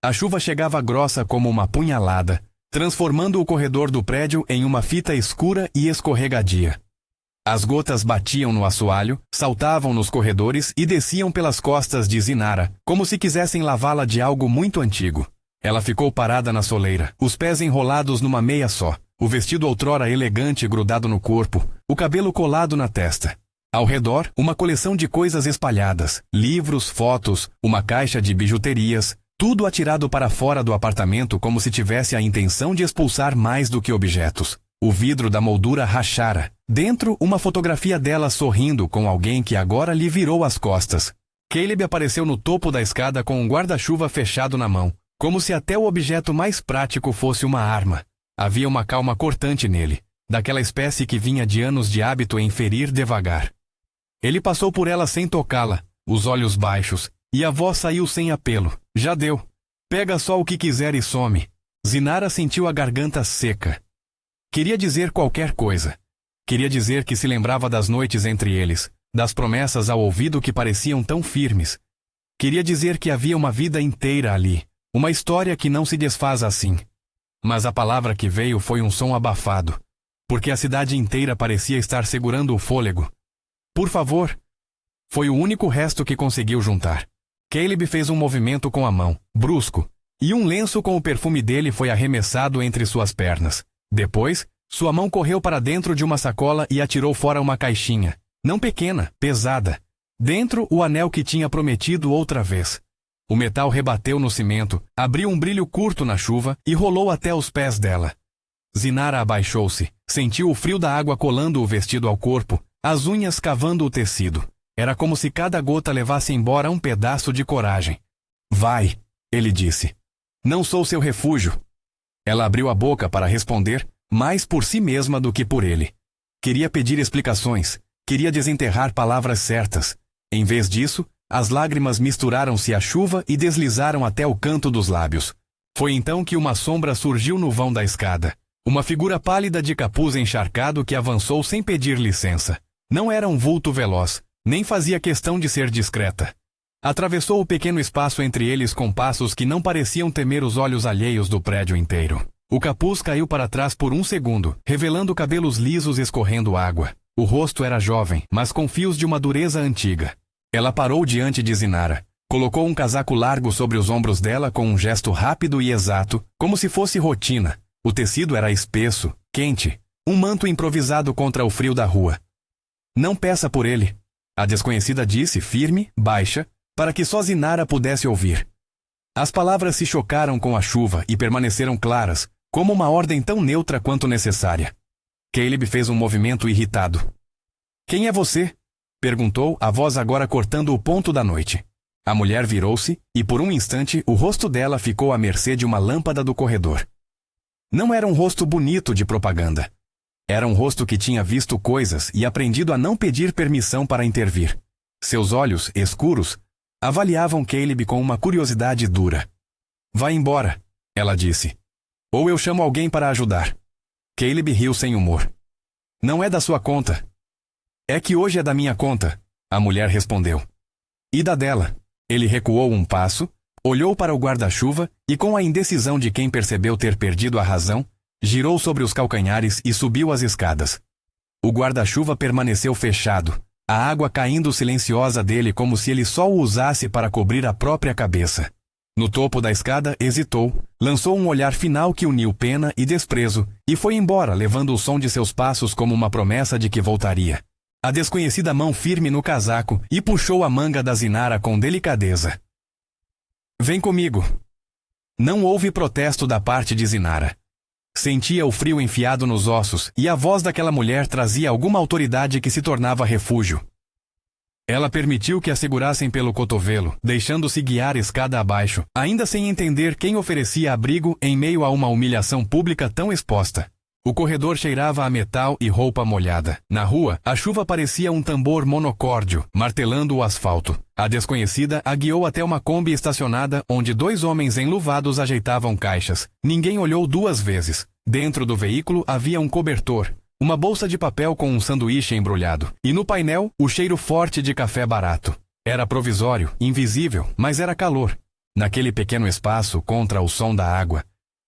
A chuva chegava grossa como uma punhalada, transformando o corredor do prédio em uma fita escura e escorregadia. As gotas batiam no assoalho, saltavam nos corredores e desciam pelas costas de Zinara, como se quisessem lavá-la de algo muito antigo. Ela ficou parada na soleira, os pés enrolados numa meia só, o vestido outrora elegante grudado no corpo, o cabelo colado na testa. Ao redor, uma coleção de coisas espalhadas, livros, fotos, uma caixa de bijuterias, tudo atirado para fora do apartamento como se tivesse a intenção de expulsar mais do que objetos. O vidro da moldura rachara. Dentro, uma fotografia dela sorrindo com alguém que agora lhe virou as costas. Caleb apareceu no topo da escada com um guarda-chuva fechado na mão, como se até o objeto mais prático fosse uma arma. Havia uma calma cortante nele, daquela espécie que vinha de anos de hábito em ferir devagar. Ele passou por ela sem tocá-la, os olhos baixos, e a voz saiu sem apelo. Já deu. Pega só o que quiser e some. Zinara sentiu a garganta seca. Queria dizer qualquer coisa. Queria dizer que se lembrava das noites entre eles, das promessas ao ouvido que pareciam tão firmes. Queria dizer que havia uma vida inteira ali, uma história que não se desfaz assim. Mas a palavra que veio foi um som abafado, porque a cidade inteira parecia estar segurando o fôlego. Por favor. Foi o único resto que conseguiu juntar. Caleb fez um movimento com a mão, brusco, e um lenço com o perfume dele foi arremessado entre suas pernas. Depois, sua mão correu para dentro de uma sacola e atirou fora uma caixinha, não pequena, pesada. Dentro, o anel que tinha prometido outra vez. O metal rebateu no cimento, abriu um brilho curto na chuva e rolou até os pés dela. Zinara abaixou-se, sentiu o frio da água colando o vestido ao corpo, as unhas cavando o tecido. Era como se cada gota levasse embora um pedaço de coragem. Vai, ele disse. Não sou seu refúgio. Ela abriu a boca para responder, mais por si mesma do que por ele. Queria pedir explicações, queria desenterrar palavras certas. Em vez disso, as lágrimas misturaram-se à chuva e deslizaram até o canto dos lábios. Foi então que uma sombra surgiu no vão da escada. Uma figura pálida de capuz encharcado que avançou sem pedir licença. Não era um vulto veloz, nem fazia questão de ser discreta. Atravessou o pequeno espaço entre eles com passos que não pareciam temer os olhos alheios do prédio inteiro. O capuz caiu para trás por um segundo, revelando cabelos lisos escorrendo água. O rosto era jovem, mas com fios de uma dureza antiga. Ela parou diante de Zinara. Colocou um casaco largo sobre os ombros dela com um gesto rápido e exato, como se fosse rotina. O tecido era espesso, quente, um manto improvisado contra o frio da rua. Não peça por ele, a desconhecida disse, firme, baixa, para que só Zinara pudesse ouvir. As palavras se chocaram com a chuva e permaneceram claras, como uma ordem tão neutra quanto necessária. Caleb fez um movimento irritado. Quem é você? Perguntou, a voz agora cortando o ponto da noite. A mulher virou-se e por um instante o rosto dela ficou à mercê de uma lâmpada do corredor. Não era um rosto bonito de propaganda. Era um rosto que tinha visto coisas e aprendido a não pedir permissão para intervir. Seus olhos, escuros, avaliavam Caleb com uma curiosidade dura. Vá embora, ela disse. Ou eu chamo alguém para ajudar. Caleb riu sem humor. Não é da sua conta. É que hoje é da minha conta, a mulher respondeu. E da dela? Ele recuou um passo, olhou para o guarda-chuva e, com a indecisão de quem percebeu ter perdido a razão, girou sobre os calcanhares e subiu as escadas. O guarda-chuva permaneceu fechado, a água caindo silenciosa dele como se ele só o usasse para cobrir a própria cabeça. No topo da escada, hesitou, lançou um olhar final que uniu pena e desprezo e foi embora, levando o som de seus passos como uma promessa de que voltaria. A desconhecida mão firme no casaco e puxou a manga da Zinara com delicadeza. Vem comigo. Não houve protesto da parte de Zinara. Sentia o frio enfiado nos ossos e a voz daquela mulher trazia alguma autoridade que se tornava refúgio. Ela permitiu que a segurassem pelo cotovelo, deixando-se guiar escada abaixo, ainda sem entender quem oferecia abrigo em meio a uma humilhação pública tão exposta. O corredor cheirava a metal e roupa molhada. Na rua, a chuva parecia um tambor monocórdio, martelando o asfalto. A desconhecida a guiou até uma Kombi estacionada onde dois homens enluvados ajeitavam caixas. Ninguém olhou duas vezes. Dentro do veículo havia um cobertor, uma bolsa de papel com um sanduíche embrulhado. E no painel, o cheiro forte de café barato. Era provisório, invisível, mas era calor. Naquele pequeno espaço, contra o som da água,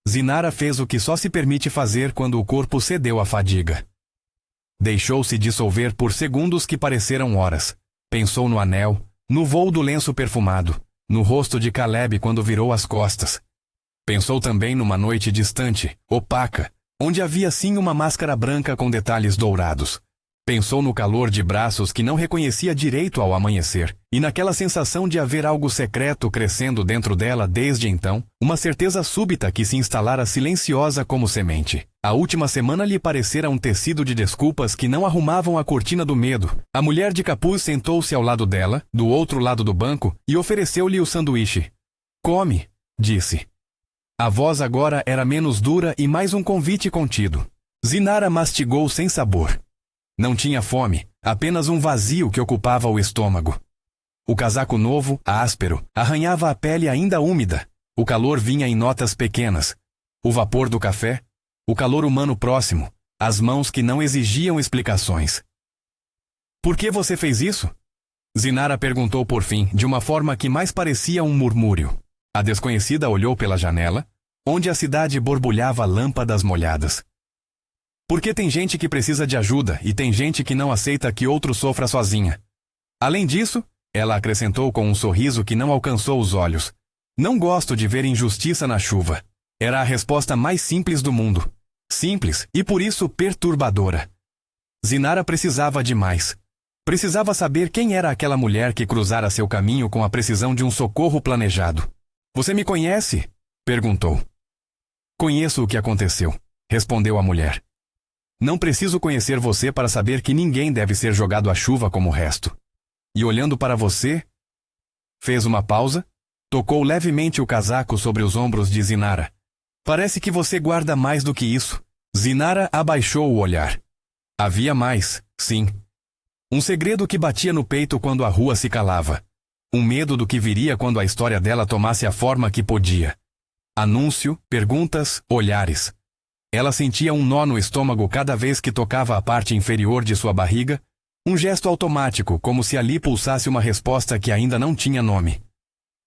Zinara fez o que só se permite fazer quando o corpo cedeu à fadiga. Deixou-se dissolver por segundos que pareceram horas. Pensou no anel, no voo do lenço perfumado, no rosto de Caleb quando virou as costas. Pensou também numa noite distante, opaca, onde havia sim uma máscara branca com detalhes dourados. Pensou no calor de braços que não reconhecia direito ao amanhecer, e naquela sensação de haver algo secreto crescendo dentro dela desde então, uma certeza súbita que se instalara silenciosa como semente. A última semana lhe parecera um tecido de desculpas que não arrumavam a cortina do medo. A mulher de capuz sentou-se ao lado dela, do outro lado do banco, e ofereceu-lhe o sanduíche. "Come", disse. A voz agora era menos dura e mais um convite contido. Zinara mastigou sem sabor. Não tinha fome, apenas um vazio que ocupava o estômago. O casaco novo, áspero, arranhava a pele ainda úmida. O calor vinha em notas pequenas. O vapor do café, o calor humano próximo, as mãos que não exigiam explicações. "Por que você fez isso?" Zinara perguntou por fim, de uma forma que mais parecia um murmúrio. A desconhecida olhou pela janela, onde a cidade borbulhava lâmpadas molhadas. "Porque tem gente que precisa de ajuda e tem gente que não aceita que outro sofra sozinha. Além disso", ela acrescentou com um sorriso que não alcançou os olhos, "não gosto de ver injustiça na chuva." Era a resposta mais simples do mundo. Simples e por isso perturbadora. Zinara precisava de mais. Precisava saber quem era aquela mulher que cruzara seu caminho com a precisão de um socorro planejado. "Você me conhece?" perguntou. "Conheço o que aconteceu", respondeu a mulher. "Não preciso conhecer você para saber que ninguém deve ser jogado à chuva como o resto. E olhando para você..." Fez uma pausa, tocou levemente o casaco sobre os ombros de Zinara. "Parece que você guarda mais do que isso." Zinara abaixou o olhar. Havia mais, sim. Um segredo que batia no peito quando a rua se calava. Um medo do que viria quando a história dela tomasse a forma que podia. Anúncio, perguntas, olhares. Ela sentia um nó no estômago cada vez que tocava a parte inferior de sua barriga, um gesto automático, como se ali pulsasse uma resposta que ainda não tinha nome.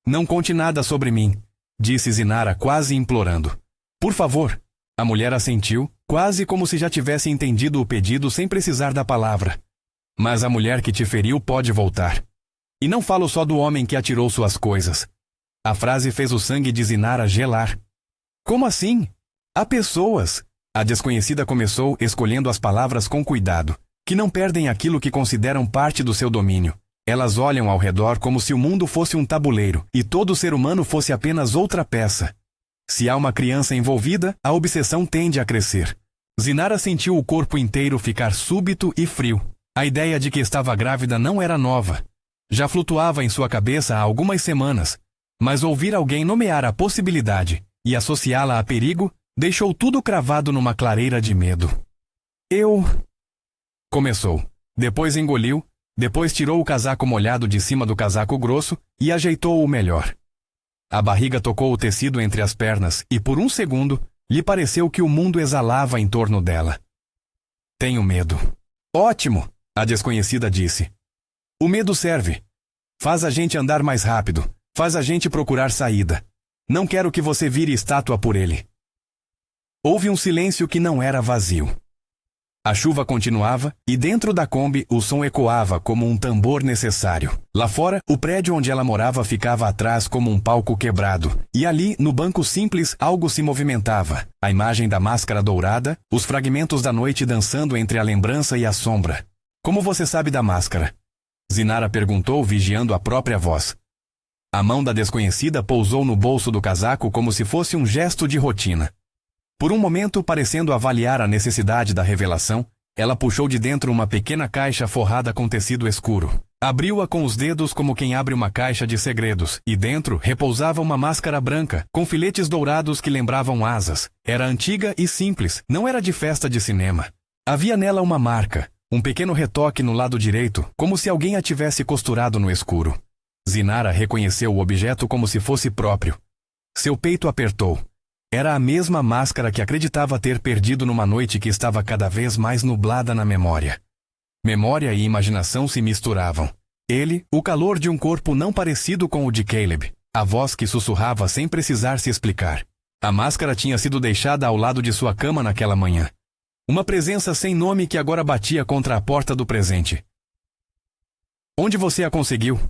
"Não conte nada sobre mim", disse Zinara quase implorando. "Por favor." A mulher assentiu, quase como se já tivesse entendido o pedido sem precisar da palavra. "Mas a mulher que te feriu pode voltar. E não falo só do homem que atirou suas coisas." A frase fez o sangue de Zinara gelar. "Como assim?" "Há pessoas", a desconhecida começou escolhendo as palavras com cuidado, "que não perdem aquilo que consideram parte do seu domínio. Elas olham ao redor como se o mundo fosse um tabuleiro e todo ser humano fosse apenas outra peça. Se há uma criança envolvida, a obsessão tende a crescer." Zinara sentiu o corpo inteiro ficar súbito e frio. A ideia de que estava grávida não era nova. Já flutuava em sua cabeça há algumas semanas, mas ouvir alguém nomear a possibilidade e associá-la a perigo deixou tudo cravado numa clareira de medo. "Eu..." começou. Depois engoliu, depois tirou o casaco molhado de cima do casaco grosso e ajeitou-o melhor. A barriga tocou o tecido entre as pernas e por um segundo lhe pareceu que o mundo exalava em torno dela. "Tenho medo." "Ótimo", a desconhecida disse. "O medo serve. Faz a gente andar mais rápido, faz a gente procurar saída. Não quero que você vire estátua por ele." Houve um silêncio que não era vazio. A chuva continuava, e dentro da Kombi o som ecoava como um tambor necessário. Lá fora, o prédio onde ela morava ficava atrás como um palco quebrado, e ali, no banco simples, algo se movimentava. A imagem da máscara dourada, os fragmentos da noite dançando entre a lembrança e a sombra. "Como você sabe da máscara?" Zinara perguntou, vigiando a própria voz. A mão da desconhecida pousou no bolso do casaco como se fosse um gesto de rotina. Por um momento, parecendo avaliar a necessidade da revelação, ela puxou de dentro uma pequena caixa forrada com tecido escuro. Abriu-a com os dedos como quem abre uma caixa de segredos, e dentro repousava uma máscara branca, com filetes dourados que lembravam asas. Era antiga e simples, não era de festa de cinema. Havia nela uma marca, um pequeno retoque no lado direito, como se alguém a tivesse costurado no escuro. Zinara reconheceu o objeto como se fosse próprio. Seu peito apertou. Era a mesma máscara que acreditava ter perdido numa noite que estava cada vez mais nublada na memória. Memória e imaginação se misturavam. Ele, o calor de um corpo não parecido com o de Caleb. A voz que sussurrava sem precisar se explicar. A máscara tinha sido deixada ao lado de sua cama naquela manhã. Uma presença sem nome que agora batia contra a porta do presente. Onde você a conseguiu?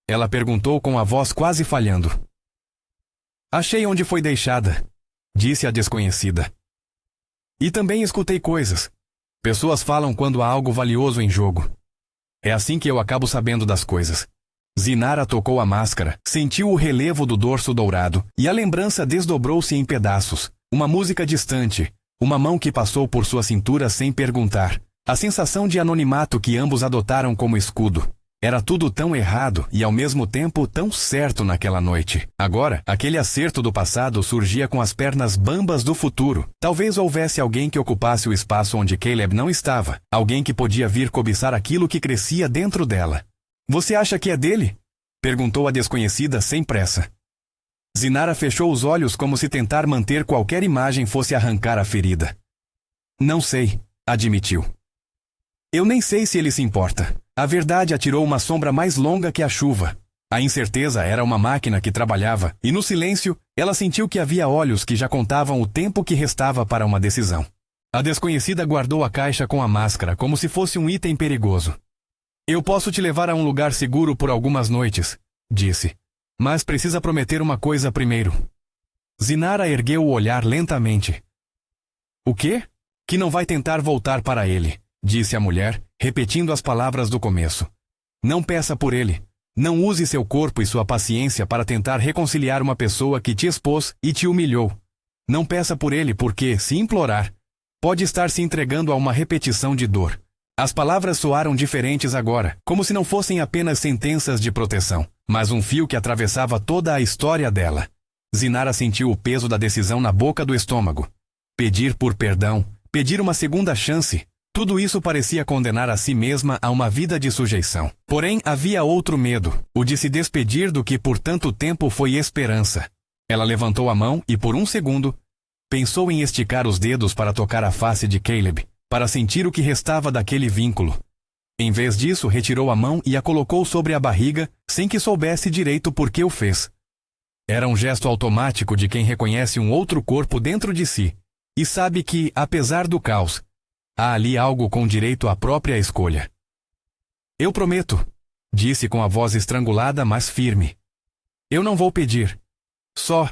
Ela perguntou com a voz quase falhando. Achei onde foi deixada, disse a desconhecida. E também escutei coisas. Pessoas falam quando há algo valioso em jogo. É assim que eu acabo sabendo das coisas. Zinara tocou a máscara, sentiu o relevo do dorso dourado, e a lembrança desdobrou-se em pedaços. Uma música distante, uma mão que passou por sua cintura sem perguntar. A sensação de anonimato que ambos adotaram como escudo. Era tudo tão errado e ao mesmo tempo tão certo naquela noite. Agora, aquele acerto do passado surgia com as pernas bambas do futuro. Talvez houvesse alguém que ocupasse o espaço onde Caleb não estava. Alguém que podia vir cobiçar aquilo que crescia dentro dela. Você acha que é dele? Perguntou a desconhecida sem pressa. Zinara fechou os olhos como se tentar manter qualquer imagem fosse arrancar a ferida. Não sei, admitiu. Eu nem sei se ele se importa. A verdade atirou uma sombra mais longa que a chuva. A incerteza era uma máquina que trabalhava, e no silêncio, ela sentiu que havia olhos que já contavam o tempo que restava para uma decisão. A desconhecida guardou a caixa com a máscara como se fosse um item perigoso. Eu posso te levar a um lugar seguro por algumas noites, disse. Mas precisa prometer uma coisa primeiro. Zinara ergueu o olhar lentamente. O quê? Que não vai tentar voltar para ele, disse a mulher, repetindo as palavras do começo. Não peça por ele. Não use seu corpo e sua paciência para tentar reconciliar uma pessoa que te expôs e te humilhou. Não peça por ele porque, se implorar, pode estar se entregando a uma repetição de dor. As palavras soaram diferentes agora, como se não fossem apenas sentenças de proteção, mas um fio que atravessava toda a história dela. Zinara sentiu o peso da decisão na boca do estômago. Pedir por perdão, pedir uma segunda chance, tudo isso parecia condenar a si mesma a uma vida de sujeição. Porém, havia outro medo, o de se despedir do que por tanto tempo foi esperança. Ela levantou a mão e, por um segundo, pensou em esticar os dedos para tocar a face de Caleb, para sentir o que restava daquele vínculo. Em vez disso, retirou a mão e a colocou sobre a barriga, sem que soubesse direito por que o fez. Era um gesto automático de quem reconhece um outro corpo dentro de si, e sabe que, apesar do caos, há ali algo com direito à própria escolha. Eu prometo, disse com a voz estrangulada, mas firme. Eu não vou pedir. Só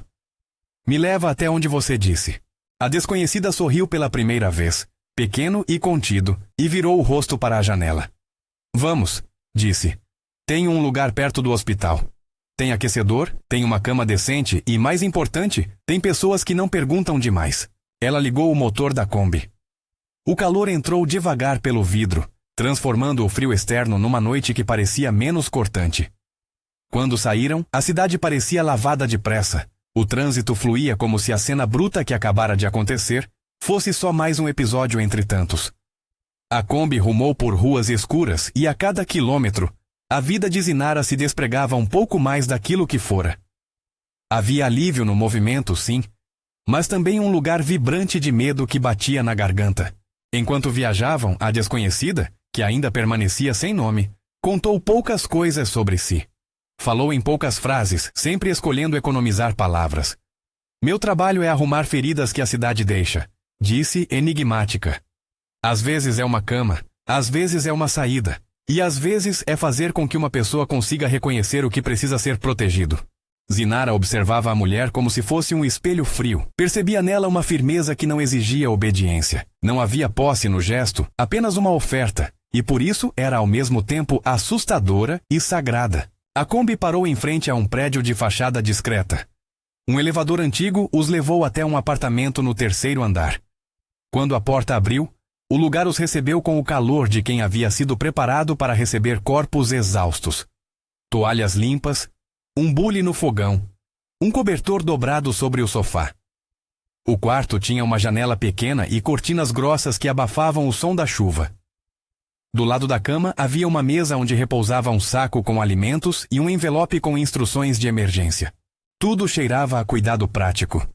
me leva até onde você disse. A desconhecida sorriu pela primeira vez, pequeno e contido, e virou o rosto para a janela. Vamos, disse. Tenho um lugar perto do hospital. Tem aquecedor, tem uma cama decente e, mais importante, tem pessoas que não perguntam demais. Ela ligou o motor da Kombi. O calor entrou devagar pelo vidro, transformando o frio externo numa noite que parecia menos cortante. Quando saíram, a cidade parecia lavada depressa. O trânsito fluía como se a cena bruta que acabara de acontecer fosse só mais um episódio entre tantos. A Kombi rumou por ruas escuras e a cada quilômetro, a vida de Zinara se despregava um pouco mais daquilo que fora. Havia alívio no movimento, sim, mas também um lugar vibrante de medo que batia na garganta. Enquanto viajavam, a desconhecida, que ainda permanecia sem nome, contou poucas coisas sobre si. Falou em poucas frases, sempre escolhendo economizar palavras. Meu trabalho é arrumar feridas que a cidade deixa, disse enigmática. Às vezes é uma cama, às vezes é uma saída, e às vezes é fazer com que uma pessoa consiga reconhecer o que precisa ser protegido. Zinara observava a mulher como se fosse um espelho frio. Percebia nela uma firmeza que não exigia obediência. Não havia posse no gesto, apenas uma oferta, e por isso era ao mesmo tempo assustadora e sagrada. A Kombi parou em frente a um prédio de fachada discreta. Um elevador antigo os levou até um apartamento no terceiro andar. Quando a porta abriu, o lugar os recebeu com o calor de quem havia sido preparado para receber corpos exaustos. Toalhas limpas, um bule no fogão, um cobertor dobrado sobre o sofá. O quarto tinha uma janela pequena e cortinas grossas que abafavam o som da chuva. Do lado da cama havia uma mesa onde repousava um saco com alimentos e um envelope com instruções de emergência. Tudo cheirava a cuidado prático.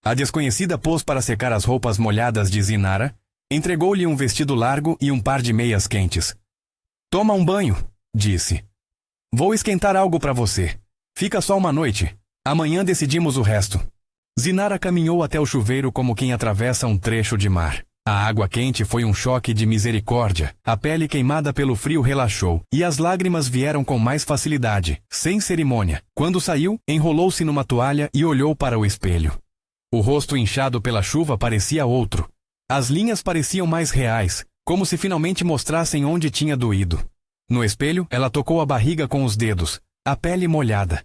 A desconhecida pôs para secar as roupas molhadas de Zinara, entregou-lhe um vestido largo e um par de meias quentes. Toma um banho, disse. Vou esquentar algo para você. Fica só uma noite. Amanhã decidimos o resto. Zinara caminhou até o chuveiro como quem atravessa um trecho de mar. A água quente foi um choque de misericórdia. A pele queimada pelo frio relaxou, e as lágrimas vieram com mais facilidade, sem cerimônia. Quando saiu, enrolou-se numa toalha e olhou para o espelho. O rosto inchado pela chuva parecia outro. As linhas pareciam mais reais, como se finalmente mostrassem onde tinha doído. No espelho, ela tocou a barriga com os dedos, a pele molhada.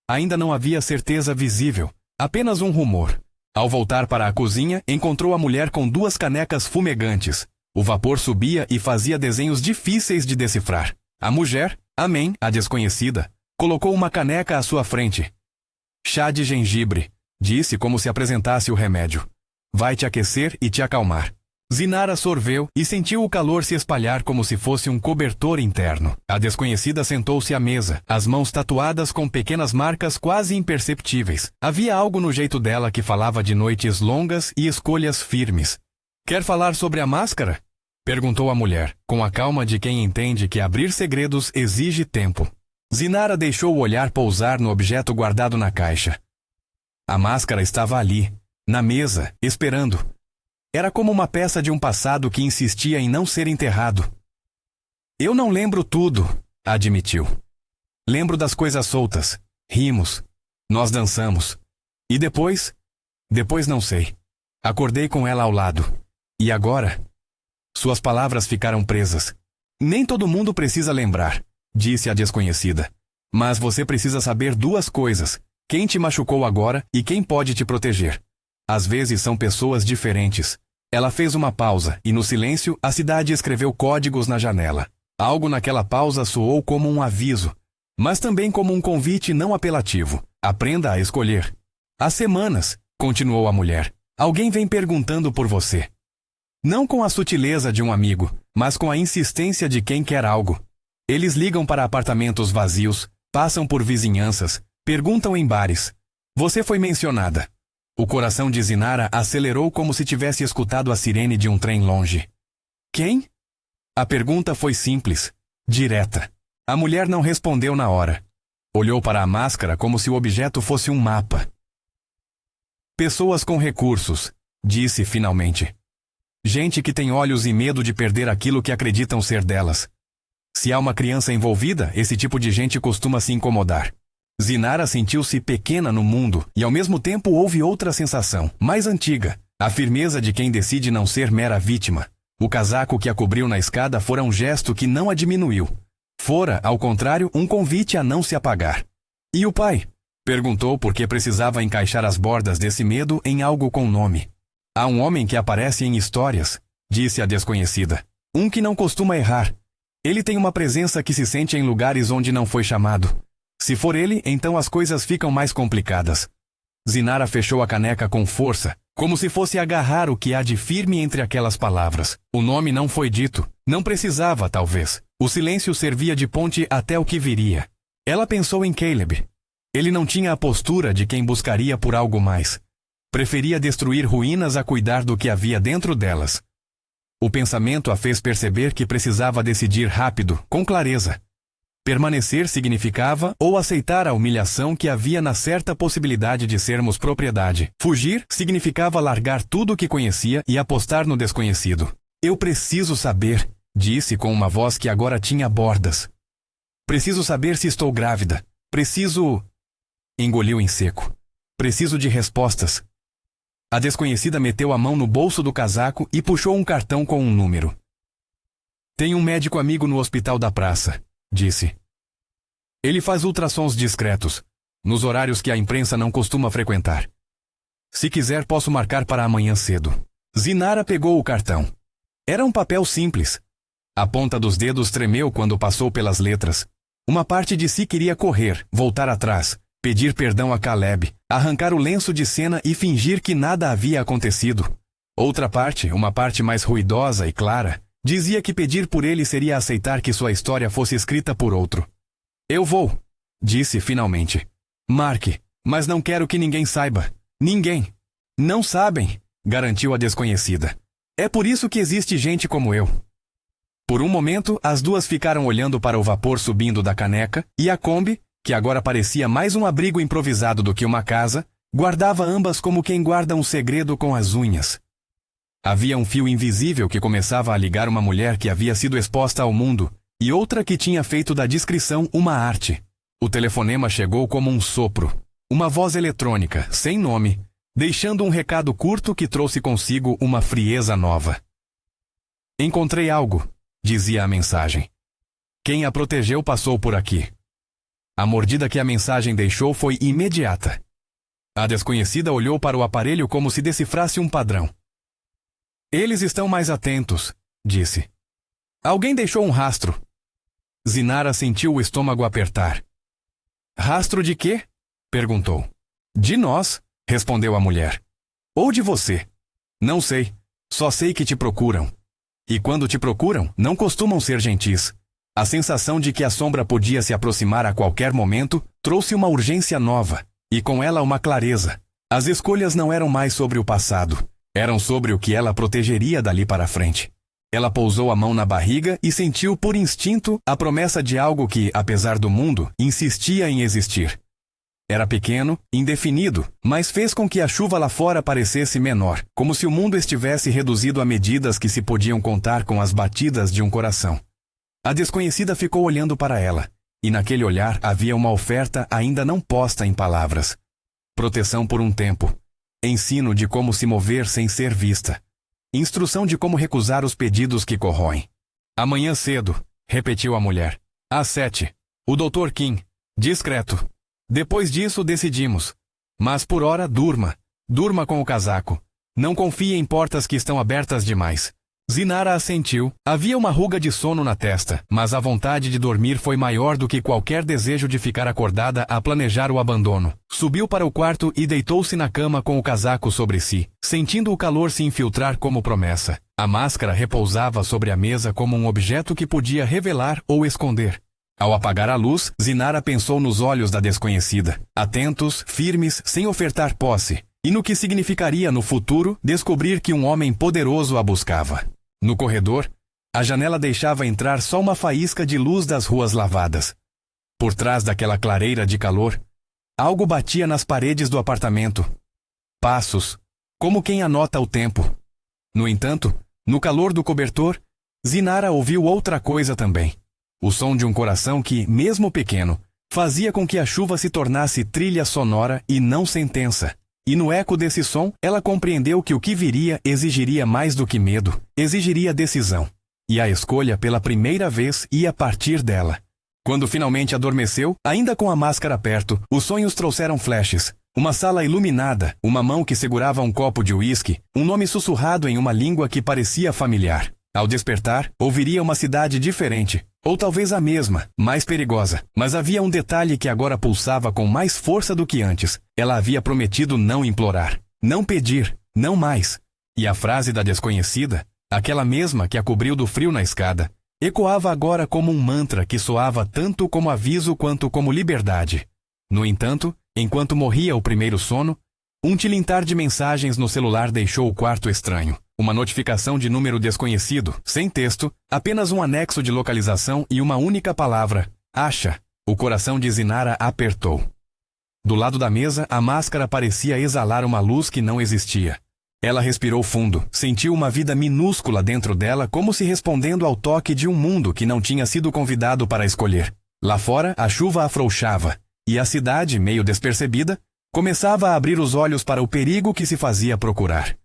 Ainda não havia certeza visível, apenas um rumor. Ao voltar para a cozinha, encontrou a mulher com 2 canecas fumegantes. O vapor subia e fazia desenhos difíceis de decifrar. A mulher, Amém, a desconhecida, colocou uma caneca à sua frente. Chá de gengibre, disse como se apresentasse o remédio. Vai te aquecer e te acalmar. Zinara sorveu e sentiu o calor se espalhar como se fosse um cobertor interno. A desconhecida sentou-se à mesa, as mãos tatuadas com pequenas marcas quase imperceptíveis. Havia algo no jeito dela que falava de noites longas e escolhas firmes. Quer falar sobre a máscara? Perguntou a mulher, com a calma de quem entende que abrir segredos exige tempo. Zinara deixou o olhar pousar no objeto guardado na caixa. A máscara estava ali, na mesa, esperando. Era como uma peça de um passado que insistia em não ser enterrado. Eu não lembro tudo, admitiu. Lembro das coisas soltas. Rimos. Nós dançamos. E depois? Depois não sei. Acordei com ela ao lado. E agora? Suas palavras ficaram presas. Nem todo mundo precisa lembrar, disse a desconhecida. Mas você precisa saber 2 coisas. Quem te machucou agora e quem pode te proteger. Às vezes são pessoas diferentes. Ela fez uma pausa e no silêncio a cidade escreveu códigos na janela. Algo naquela pausa soou como um aviso, mas também como um convite não apelativo. Aprenda a escolher. Há semanas, continuou a mulher, alguém vem perguntando por você. Não com a sutileza de um amigo, mas com a insistência de quem quer algo. Eles ligam para apartamentos vazios, passam por vizinhanças, perguntam em bares. Você foi mencionada. O coração de Zinara acelerou como se tivesse escutado a sirene de um trem longe. Quem? A pergunta foi simples, direta. A mulher não respondeu na hora. Olhou para a máscara como se o objeto fosse um mapa. Pessoas com recursos, disse finalmente. Gente que tem olhos e medo de perder aquilo que acreditam ser delas. Se há uma criança envolvida, esse tipo de gente costuma se incomodar. Zinara sentiu-se pequena no mundo e ao mesmo tempo houve outra sensação, mais antiga, a firmeza de quem decide não ser mera vítima. O casaco que a cobriu na escada fora um gesto que não a diminuiu. Fora, ao contrário, um convite a não se apagar. E o pai? Perguntou porque precisava encaixar as bordas desse medo em algo com nome. Há um homem que aparece em histórias, disse a desconhecida. Um que não costuma errar. Ele tem uma presença que se sente em lugares onde não foi chamado. Se for ele, então as coisas ficam mais complicadas. Zinara fechou a caneca com força, como se fosse agarrar o que há de firme entre aquelas palavras. O nome não foi dito. Não precisava, talvez. O silêncio servia de ponte até o que viria. Ela pensou em Caleb. Ele não tinha a postura de quem buscaria por algo mais. Preferia destruir ruínas a cuidar do que havia dentro delas. O pensamento a fez perceber que precisava decidir rápido, com clareza. Permanecer significava ou aceitar a humilhação que havia na certa possibilidade de sermos propriedade. Fugir significava largar tudo o que conhecia e apostar no desconhecido. Eu preciso saber, disse com uma voz que agora tinha bordas. Preciso saber se estou grávida. Preciso... Engoliu em seco. Preciso de respostas. A desconhecida meteu a mão no bolso do casaco e puxou um cartão com um número. Tem um médico amigo no hospital da praça, disse. Ele faz ultrassons discretos, nos horários que a imprensa não costuma frequentar. Se quiser, posso marcar para amanhã cedo. Zinara pegou o cartão. Era um papel simples. A ponta dos dedos tremeu quando passou pelas letras. Uma parte de si queria correr, voltar atrás, pedir perdão a Caleb, arrancar o lenço de cena e fingir que nada havia acontecido. Outra parte, uma parte mais ruidosa e clara, dizia que pedir por ele seria aceitar que sua história fosse escrita por outro. Eu vou, disse finalmente. Marque, mas não quero que ninguém saiba. Ninguém. Não sabem, garantiu a desconhecida. É por isso que existe gente como eu. Por um momento, as duas ficaram olhando para o vapor subindo da caneca e a Kombi, que agora parecia mais um abrigo improvisado do que uma casa, guardava ambas como quem guarda um segredo com as unhas. Havia um fio invisível que começava a ligar uma mulher que havia sido exposta ao mundo e outra que tinha feito da discrição uma arte. O telefonema chegou como um sopro, uma voz eletrônica, sem nome, deixando um recado curto que trouxe consigo uma frieza nova. Encontrei algo, dizia a mensagem. Quem a protegeu passou por aqui. A mordida que a mensagem deixou foi imediata. A desconhecida olhou para o aparelho como se decifrasse um padrão. Eles estão mais atentos, disse. Alguém deixou um rastro. Zinara sentiu o estômago apertar. Rastro de quê? Perguntou. De nós, respondeu a mulher. Ou de você? Não sei. Só sei que te procuram. E quando te procuram, não costumam ser gentis. A sensação de que a sombra podia se aproximar a qualquer momento trouxe uma urgência nova, e com ela uma clareza. As escolhas não eram mais sobre o passado. Eram sobre o que ela protegeria dali para frente. Ela pousou a mão na barriga e sentiu por instinto a promessa de algo que, apesar do mundo, insistia em existir. Era pequeno, indefinido, mas fez com que a chuva lá fora parecesse menor, como se o mundo estivesse reduzido a medidas que se podiam contar com as batidas de um coração. A desconhecida ficou olhando para ela, e naquele olhar havia uma oferta ainda não posta em palavras. Proteção por um tempo. Ensino de como se mover sem ser vista. Instrução de como recusar os pedidos que corroem. Amanhã cedo, repetiu a mulher. Às 7. O Dr. Kim. Discreto. Depois disso decidimos. Mas por hora durma. Durma com o casaco. Não confie em portas que estão abertas demais. Zinara assentiu. Havia uma ruga de sono na testa, mas a vontade de dormir foi maior do que qualquer desejo de ficar acordada a planejar o abandono. Subiu para o quarto e deitou-se na cama com o casaco sobre si, sentindo o calor se infiltrar como promessa. A máscara repousava sobre a mesa como um objeto que podia revelar ou esconder. Ao apagar a luz, Zinara pensou nos olhos da desconhecida, atentos, firmes, sem ofertar posse, e no que significaria no futuro descobrir que um homem poderoso a buscava. No corredor, a janela deixava entrar só uma faísca de luz das ruas lavadas. Por trás daquela clareira de calor, algo batia nas paredes do apartamento. Passos, como quem anota o tempo. No entanto, no calor do cobertor, Zinara ouviu outra coisa também. O som de um coração que, mesmo pequeno, fazia com que a chuva se tornasse trilha sonora e não sentença. E no eco desse som, ela compreendeu que o que viria exigiria mais do que medo, exigiria decisão. E a escolha, pela primeira vez, ia partir dela. Quando finalmente adormeceu, ainda com a máscara perto, os sonhos trouxeram flashes. Uma sala iluminada, uma mão que segurava um copo de uísque, um nome sussurrado em uma língua que parecia familiar. Ao despertar, ouviria uma cidade diferente, ou talvez a mesma, mais perigosa. Mas havia um detalhe que agora pulsava com mais força do que antes. Ela havia prometido não implorar, não pedir, não mais. E a frase da desconhecida, aquela mesma que a cobriu do frio na escada, ecoava agora como um mantra que soava tanto como aviso quanto como liberdade. No entanto, enquanto morria o primeiro sono, um tilintar de mensagens no celular deixou o quarto estranho. Uma notificação de número desconhecido, sem texto, apenas um anexo de localização e uma única palavra: acha. O coração de Zinara apertou. Do lado da mesa, a máscara parecia exalar uma luz que não existia. Ela respirou fundo, sentiu uma vida minúscula dentro dela como se respondendo ao toque de um mundo que não tinha sido convidado para escolher. Lá fora, a chuva afrouxava, e a cidade, meio despercebida, começava a abrir os olhos para o perigo que se fazia procurar.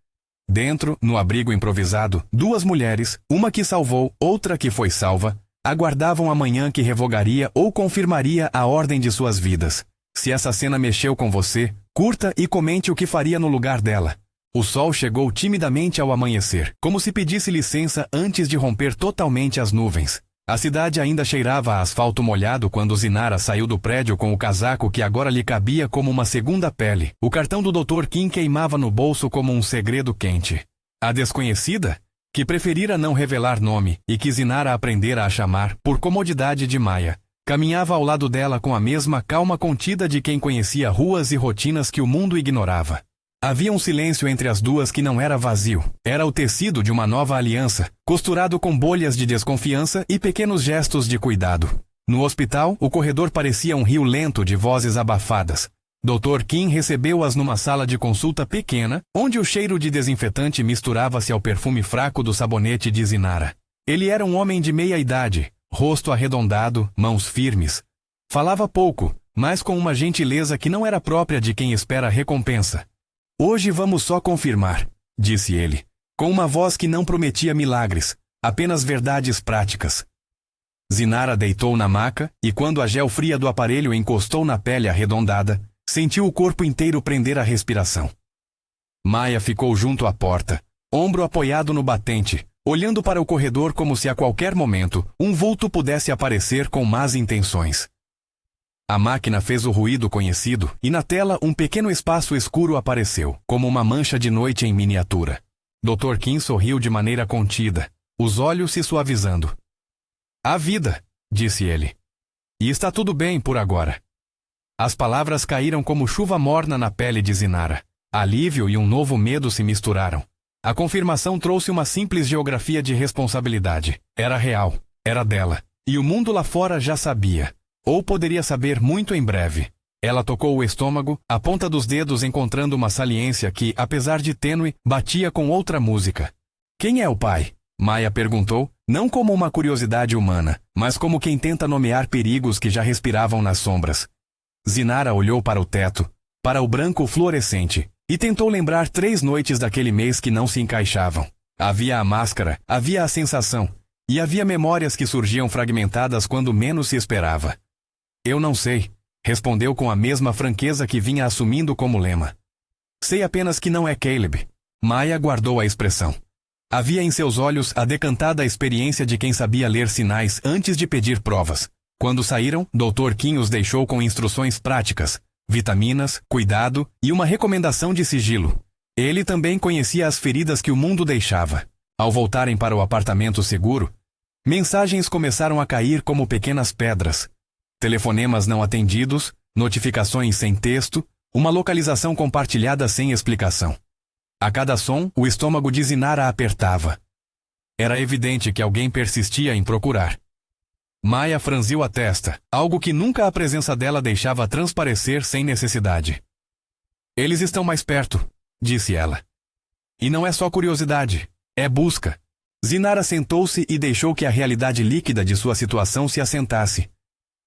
Dentro, no abrigo improvisado, duas mulheres, uma que salvou, outra que foi salva, aguardavam a manhã que revogaria ou confirmaria a ordem de suas vidas. Se essa cena mexeu com você, curta e comente o que faria no lugar dela. O sol chegou timidamente ao amanhecer, como se pedisse licença antes de romper totalmente as nuvens. A cidade ainda cheirava a asfalto molhado quando Zinara saiu do prédio com o casaco que agora lhe cabia como uma segunda pele. O cartão do Dr. Kim queimava no bolso como um segredo quente. A desconhecida, que preferira não revelar nome e que Zinara aprendera a chamar, por comodidade de Maia, caminhava ao lado dela com a mesma calma contida de quem conhecia ruas e rotinas que o mundo ignorava. Havia um silêncio entre as duas que não era vazio. Era o tecido de uma nova aliança, costurado com bolhas de desconfiança e pequenos gestos de cuidado. No hospital, o corredor parecia um rio lento de vozes abafadas. Dr. Kim recebeu-as numa sala de consulta pequena, onde o cheiro de desinfetante misturava-se ao perfume fraco do sabonete de Zinara. Ele era um homem de meia idade, rosto arredondado, mãos firmes. Falava pouco, mas com uma gentileza que não era própria de quem espera recompensa. Hoje vamos só confirmar, disse ele, com uma voz que não prometia milagres, apenas verdades práticas. Zinara deitou na maca e quando a gel fria do aparelho encostou na pele arredondada, sentiu o corpo inteiro prender a respiração. Maya ficou junto à porta, ombro apoiado no batente, olhando para o corredor como se a qualquer momento um vulto pudesse aparecer com más intenções. A máquina fez o ruído conhecido e na tela um pequeno espaço escuro apareceu, como uma mancha de noite em miniatura. Dr. Kim sorriu de maneira contida, os olhos se suavizando. "A vida", disse ele. "E está tudo bem por agora." As palavras caíram como chuva morna na pele de Zinara. Alívio e um novo medo se misturaram. A confirmação trouxe uma simples geografia de responsabilidade. Era real, era dela. E o mundo lá fora já sabia. Ou poderia saber muito em breve. Ela tocou o estômago, a ponta dos dedos encontrando uma saliência que, apesar de tênue, batia com outra música. "Quem é o pai?" Maya perguntou, não como uma curiosidade humana, mas como quem tenta nomear perigos que já respiravam nas sombras. Zinara olhou para o teto, para o branco fluorescente, e tentou lembrar 3 noites daquele mês que não se encaixavam. Havia a máscara, havia a sensação, e havia memórias que surgiam fragmentadas quando menos se esperava. "Eu não sei", respondeu com a mesma franqueza que vinha assumindo como lema. "Sei apenas que não é Caleb." Maya guardou a expressão. Havia em seus olhos a decantada experiência de quem sabia ler sinais antes de pedir provas. Quando saíram, Dr. Kim os deixou com instruções práticas, vitaminas, cuidado e uma recomendação de sigilo. Ele também conhecia as feridas que o mundo deixava. Ao voltarem para o apartamento seguro, mensagens começaram a cair como pequenas pedras. Telefonemas não atendidos, notificações sem texto, uma localização compartilhada sem explicação. A cada som, o estômago de Zinara apertava. Era evidente que alguém persistia em procurar. Maya franziu a testa, algo que nunca a presença dela deixava transparecer sem necessidade. "Eles estão mais perto", disse ela. "E não é só curiosidade, é busca." Zinara sentou-se e deixou que a realidade líquida de sua situação se assentasse.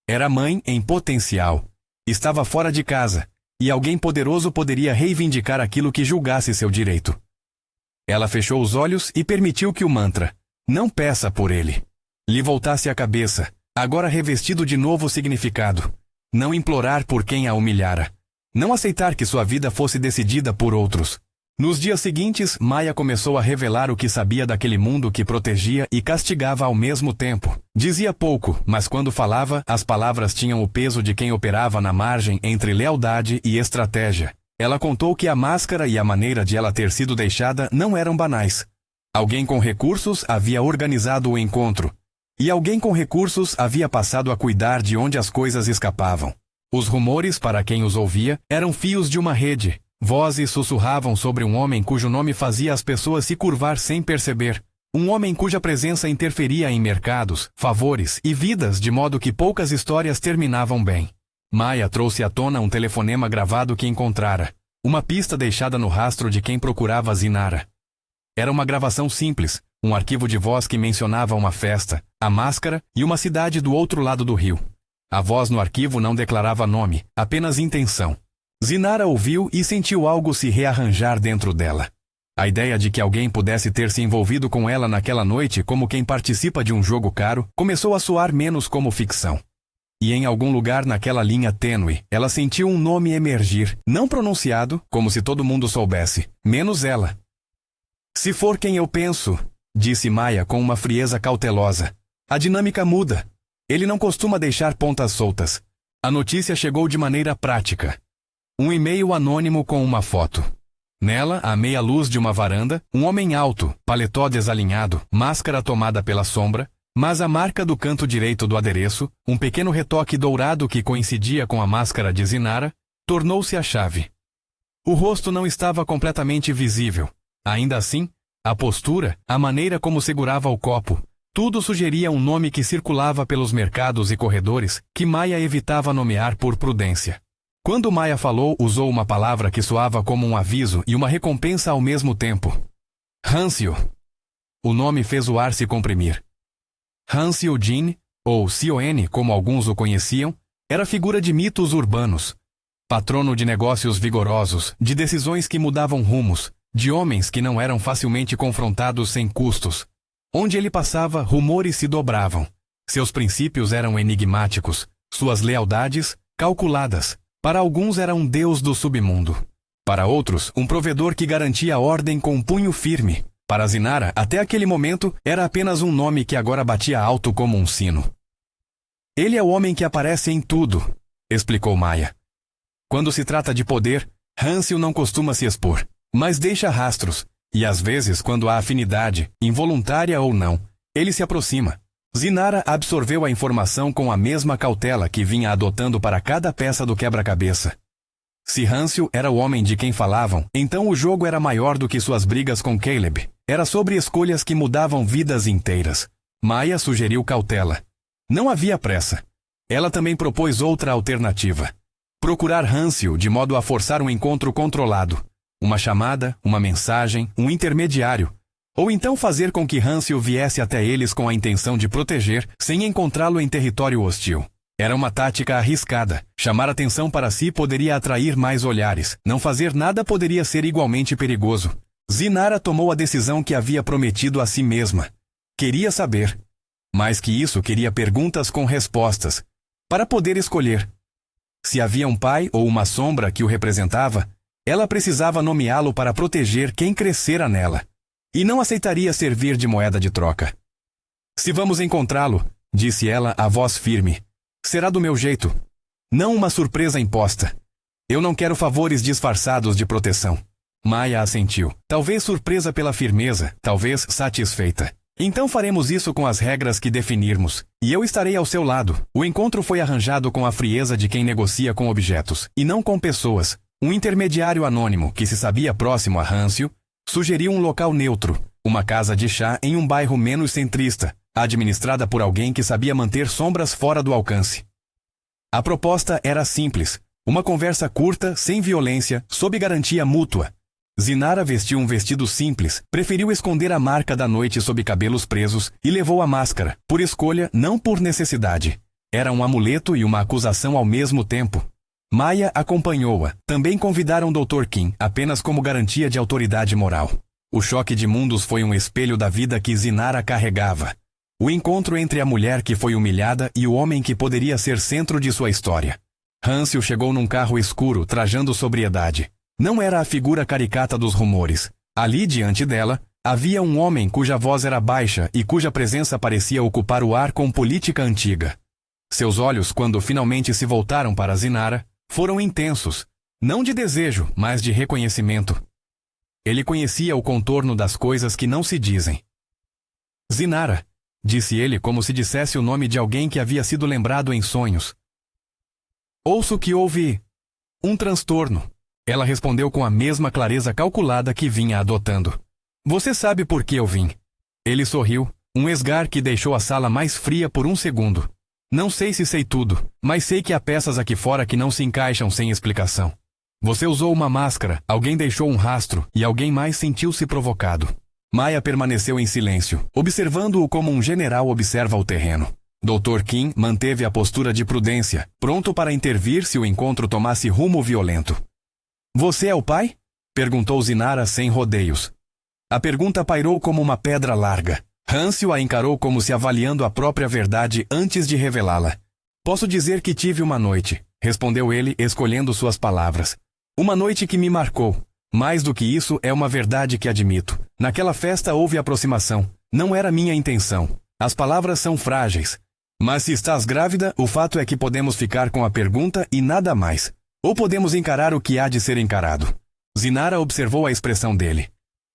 Era mãe em potencial. Estava fora de casa, e alguém poderoso poderia reivindicar aquilo que julgasse seu direito. Ela fechou os olhos e permitiu que o mantra, "Não peça por ele", lhe voltasse à cabeça, agora revestido de novo significado. Não implorar por quem a humilhara. Não aceitar que sua vida fosse decidida por outros. Nos dias seguintes, Maya começou a revelar o que sabia daquele mundo que protegia e castigava ao mesmo tempo. Dizia pouco, mas quando falava, as palavras tinham o peso de quem operava na margem entre lealdade e estratégia. Ela contou que a máscara e a maneira de ela ter sido deixada não eram banais. Alguém com recursos havia organizado o encontro. E alguém com recursos havia passado a cuidar de onde as coisas escapavam. Os rumores, para quem os ouvia, eram fios de uma rede. Vozes sussurravam sobre um homem cujo nome fazia as pessoas se curvar sem perceber. Um homem cuja presença interferia em mercados, favores e vidas de modo que poucas histórias terminavam bem. Maya trouxe à tona um telefonema gravado que encontrara. Uma pista deixada no rastro de quem procurava Zinara. Era uma gravação simples, um arquivo de voz que mencionava uma festa, a máscara e uma cidade do outro lado do rio. A voz no arquivo não declarava nome, apenas intenção. Zinara ouviu e sentiu algo se rearranjar dentro dela. A ideia de que alguém pudesse ter se envolvido com ela naquela noite como quem participa de um jogo caro começou a soar menos como ficção. E em algum lugar naquela linha tênue, ela sentiu um nome emergir, não pronunciado, como se todo mundo soubesse, menos ela. "Se for quem eu penso", disse Maya com uma frieza cautelosa, "a dinâmica muda. Ele não costuma deixar pontas soltas." A notícia chegou de maneira prática. Um e-mail anônimo com uma foto. Nela, à meia luz de uma varanda, um homem alto, paletó desalinhado, máscara tomada pela sombra, mas a marca do canto direito do adereço, um pequeno retoque dourado que coincidia com a máscara de Zinara, tornou-se a chave. O rosto não estava completamente visível. Ainda assim, a postura, a maneira como segurava o copo, Tudo sugeria um nome que circulava pelos mercados e corredores que Maia evitava nomear por prudência. Quando Maia falou, usou uma palavra que soava como um aviso e uma recompensa ao mesmo tempo. Hâncio. O nome fez o ar se comprimir. Hâncio Jin, ou Sion, como alguns o conheciam, era figura de mitos urbanos. Patrono de negócios vigorosos, de decisões que mudavam rumos, de homens que não eram facilmente confrontados sem custos. Onde ele passava, rumores se dobravam. Seus princípios eram enigmáticos, suas lealdades, calculadas. Para alguns era um deus do submundo. Para outros, um provedor que garantia a ordem com um punho firme. Para Zinara, até aquele momento, era apenas um nome que agora batia alto como um sino. Ele é o homem que aparece em tudo, explicou Maia. Quando se trata de poder, Hâncio não costuma se expor, mas deixa rastros, e às vezes, quando há afinidade, involuntária ou não, ele se aproxima. Zinara absorveu a informação com a mesma cautela que vinha adotando para cada peça do quebra-cabeça. Se Hâncio era o homem de quem falavam, então o jogo era maior do que suas brigas com Caleb. Era sobre escolhas que mudavam vidas inteiras. Maia sugeriu cautela. Não havia pressa. Ela também propôs outra alternativa. Procurar Hâncio de modo a forçar um encontro controlado. Uma chamada, uma mensagem, um intermediário. Ou então fazer com que Hâncio viesse até eles com a intenção de proteger, sem encontrá-lo em território hostil. Era uma tática arriscada. Chamar atenção para si poderia atrair mais olhares. Não fazer nada poderia ser igualmente perigoso. Zinara tomou a decisão que havia prometido a si mesma. Queria saber. Mais que isso, queria perguntas com respostas. Para poder escolher. Se havia um pai ou uma sombra que o representava, ela precisava nomeá-lo para proteger quem crescera nela. E não aceitaria servir de moeda de troca. Se vamos encontrá-lo, disse ela a voz firme, será do meu jeito. Não uma surpresa imposta. Eu não quero favores disfarçados de proteção. Maia assentiu. Talvez surpresa pela firmeza, talvez satisfeita. Então faremos isso com as regras que definirmos, e eu estarei ao seu lado. O encontro foi arranjado com a frieza de quem negocia com objetos, e não com pessoas. Um intermediário anônimo, que se sabia próximo a Hâncio, sugeriu um local neutro, uma casa de chá em um bairro menos centrista, administrada por alguém que sabia manter sombras fora do alcance. A proposta era simples, uma conversa curta, sem violência, sob garantia mútua. Zinara vestiu um vestido simples, preferiu esconder a marca da noite sob cabelos presos e levou a máscara, por escolha, não por necessidade. Era um amuleto e uma acusação ao mesmo tempo. Maia acompanhou-a. Também convidaram Dr. Kim, apenas como garantia de autoridade moral. O choque de mundos foi um espelho da vida que Zinara carregava. O encontro entre a mulher que foi humilhada e o homem que poderia ser centro de sua história. Hâncio chegou num carro escuro, trajando sobriedade. Não era a figura caricata dos rumores. Ali, diante dela, havia um homem cuja voz era baixa e cuja presença parecia ocupar o ar com política antiga. Seus olhos, quando finalmente se voltaram para Zinara, foram intensos, não de desejo, mas de reconhecimento. Ele conhecia o contorno das coisas que não se dizem. Zinara, disse ele como se dissesse o nome de alguém que havia sido lembrado em sonhos. Ouço que houve um transtorno. Ela respondeu com a mesma clareza calculada que vinha adotando. Você sabe por que eu vim. Ele sorriu, um esgar que deixou a sala mais fria por um segundo. Não sei se sei tudo, mas sei que há peças aqui fora que não se encaixam sem explicação. Você usou uma máscara, alguém deixou um rastro e alguém mais sentiu-se provocado. Maia permaneceu em silêncio, observando-o como um general observa o terreno. Dr. Kim manteve a postura de prudência, pronto para intervir se o encontro tomasse rumo violento. Você é o pai? Perguntou Zinara sem rodeios. A pergunta pairou como uma pedra larga. Hâncio a encarou como se avaliando a própria verdade antes de revelá-la. Posso dizer que tive uma noite, respondeu ele, escolhendo suas palavras. Uma noite que me marcou. Mais do que isso, é uma verdade que admito. Naquela festa houve aproximação. Não era minha intenção. As palavras são frágeis. Mas se estás grávida, o fato é que podemos ficar com a pergunta e nada mais. Ou podemos encarar o que há de ser encarado. Zinara observou a expressão dele.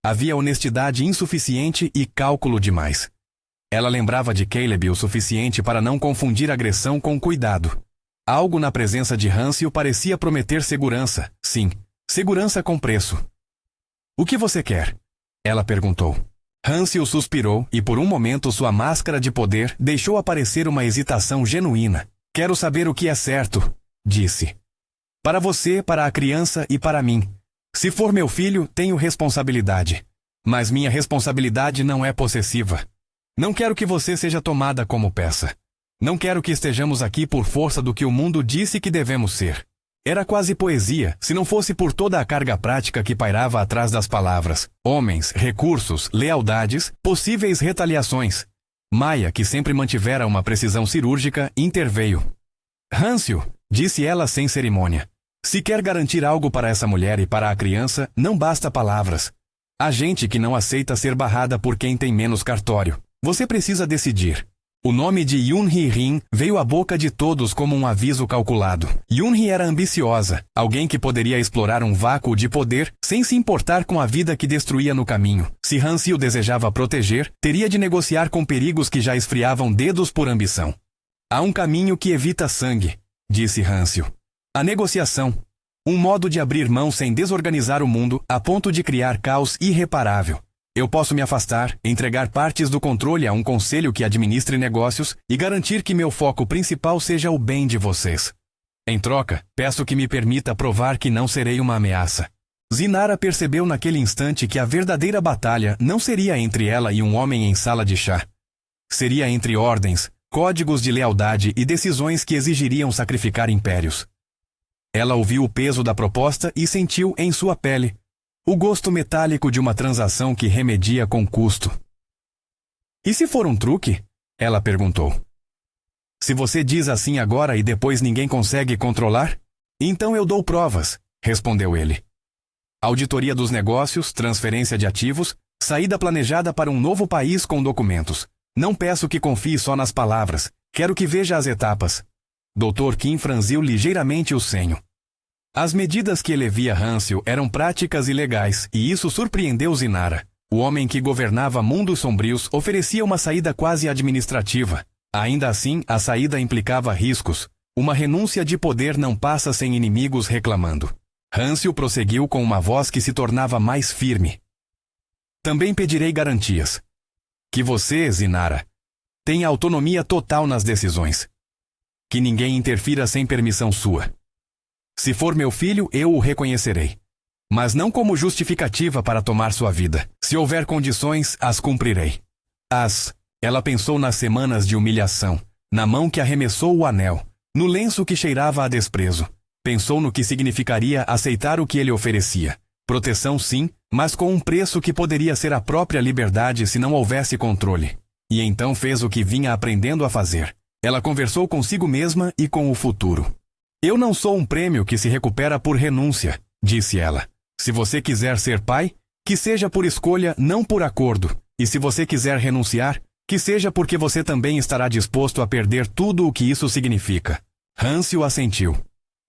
Havia honestidade insuficiente e cálculo demais. Ela lembrava de Caleb o suficiente para não confundir agressão com cuidado. Algo na presença de Hâncio parecia prometer segurança. Sim, segurança com preço. O que você quer? Ela perguntou. Hansel suspirou e por um momento sua máscara de poder deixou aparecer uma hesitação genuína. Quero saber o que é certo, disse. Para você, para a criança e para mim. Se for meu filho, tenho responsabilidade. Mas minha responsabilidade não é possessiva. Não quero que você seja tomada como peça. Não quero que estejamos aqui por força do que o mundo disse que devemos ser. Era quase poesia, se não fosse por toda a carga prática que pairava atrás das palavras. Homens, recursos, lealdades, possíveis retaliações. Maia, que sempre mantivera uma precisão cirúrgica, interveio. Hansel, disse ela sem cerimônia. Se quer garantir algo para essa mulher e para a criança, não basta palavras. Há gente que não aceita ser barrada por quem tem menos cartório. Você precisa decidir. O nome de Yoon-hee Rim veio à boca de todos como um aviso calculado. Yoon-hee era ambiciosa, alguém que poderia explorar um vácuo de poder sem se importar com a vida que destruía no caminho. Se Hansel desejava proteger, teria de negociar com perigos que já esfriavam dedos por ambição. Há um caminho que evita sangue, disse Hansel. A negociação. Um modo de abrir mão sem desorganizar o mundo a ponto de criar caos irreparável. Eu posso me afastar, entregar partes do controle a um conselho que administre negócios e garantir que meu foco principal seja o bem de vocês. Em troca, peço que me permita provar que não serei uma ameaça. Zinara percebeu naquele instante que a verdadeira batalha não seria entre ela e um homem em sala de chá. Seria entre ordens, códigos de lealdade e decisões que exigiriam sacrificar impérios. Ela ouviu o peso da proposta e sentiu em sua pele o gosto metálico de uma transação que remedia com custo. E se for um truque? Ela perguntou. Se você diz assim agora e depois ninguém consegue controlar? Então eu dou provas, respondeu ele. Auditoria dos negócios, transferência de ativos, saída planejada para um novo país com documentos. Não peço que confie só nas palavras, quero que veja as etapas. Dr. Kim franziu ligeiramente o senho. As medidas que ele via Hansel eram práticas e legais, e isso surpreendeu Zinara. O homem que governava mundos sombrios oferecia uma saída quase administrativa. Ainda assim, a saída implicava riscos. Uma renúncia de poder não passa sem inimigos reclamando. Hansel prosseguiu com uma voz que se tornava mais firme. Também pedirei garantias. Que você, Zinara, tenha autonomia total nas decisões. Que ninguém interfira sem permissão sua. Se for meu filho, eu o reconhecerei. Mas não como justificativa para tomar sua vida. Se houver condições, as cumprirei. Ela pensou nas semanas de humilhação, na mão que arremessou o anel, no lenço que cheirava a desprezo. Pensou no que significaria aceitar o que ele oferecia. Proteção sim, mas com um preço que poderia ser a própria liberdade se não houvesse controle. E então fez o que vinha aprendendo a fazer. Ela conversou consigo mesma e com o futuro. Eu não sou um prêmio que se recupera por renúncia, disse ela. Se você quiser ser pai, que seja por escolha, não por acordo. E se você quiser renunciar, que seja porque você também estará disposto a perder tudo o que isso significa. Hansel assentiu.